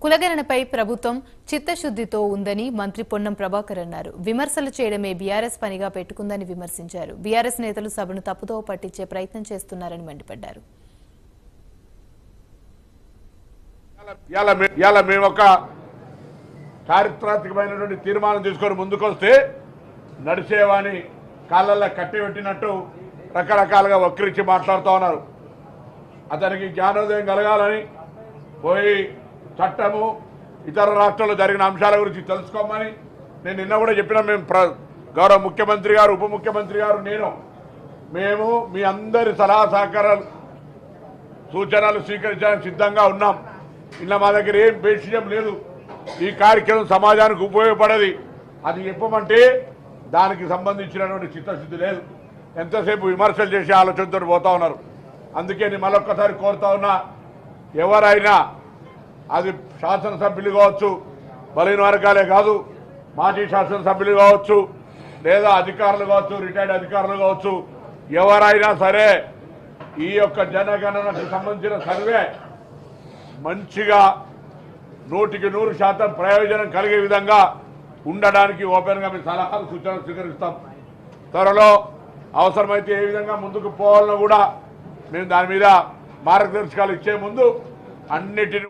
కులగణనపై ప్రభుత్వం చిత్తశుద్ధితో ఉందని మంత్రి పొన్నం ప్రభాకర్ అన్నారు. విమర్శలు చేయడమే బీఆర్ఎస్ పనిగా పెట్టుకుందని విమర్శించారు. బీఆర్ఎస్ నేతలు సభను తప్పుదో పట్టించే ప్రయత్నం చేస్తున్నారని మండిపడ్డారు. మేము ఒక చారిత్రాత్మకమైనటువంటి తీర్మానం తీసుకొని ముందుకొస్తే నడిచేవాని కాళ్ళల్లో కట్టిపెట్టినట్టు రకరకాలుగా వక్రించి మాట్లాడుతూ ఉన్నారు. అతనికి జ్ఞానోదయం కలగాలని పోయి చట్టము ఇతర రాష్ట్రాల్లో జరిగిన అంశాల గురించి తెలుసుకోమని నేను నిన్న కూడా చెప్పిన. మేము గౌరవ ముఖ్యమంత్రి గారు, ఉప ముఖ్యమంత్రి గారు, మేము మీ అందరి సలహా సహకారాలు సూచనలు స్వీకరించడానికి సిద్ధంగా ఉన్నాం. ఇలా మా దగ్గర ఏం విషయం లేదు. ఈ కార్యక్రమం సమాజానికి ఉపయోగపడది అది చెప్పమంటే దానికి సంబంధించినటువంటి చిత్తశుద్ధి లేదు. ఎంతసేపు విమర్శలు చేసే ఆలోచనతో పోతా ఉన్నారు. అందుకే నేను మరొక్కసారి కోరుతా ఉన్నా, ఎవరైనా అది శాసనసభ్యులు కావచ్చు, బలహీన వర్గాలే కాదు, మాజీ శాసనసభ్యులు కావచ్చు, లేదా అధికారులు కావచ్చు, రిటైర్డ్ అధికారులు కావచ్చు, ఎవరైనా సరే ఈ యొక్క జనగణనకు సంబంధించిన సర్వే మంచిగా 100% ప్రయోజనం కలిగే విధంగా ఉండడానికి ఓపెన్గా మీ సలహాలు సూచనలు స్వీకరిస్తాం. త్వరలో అవసరమైతే ఏ విధంగా ముందుకు పోవాలనో కూడా మేము దాని మీద మార్గదర్శకాలు ఇచ్చే ముందు అన్నిటిని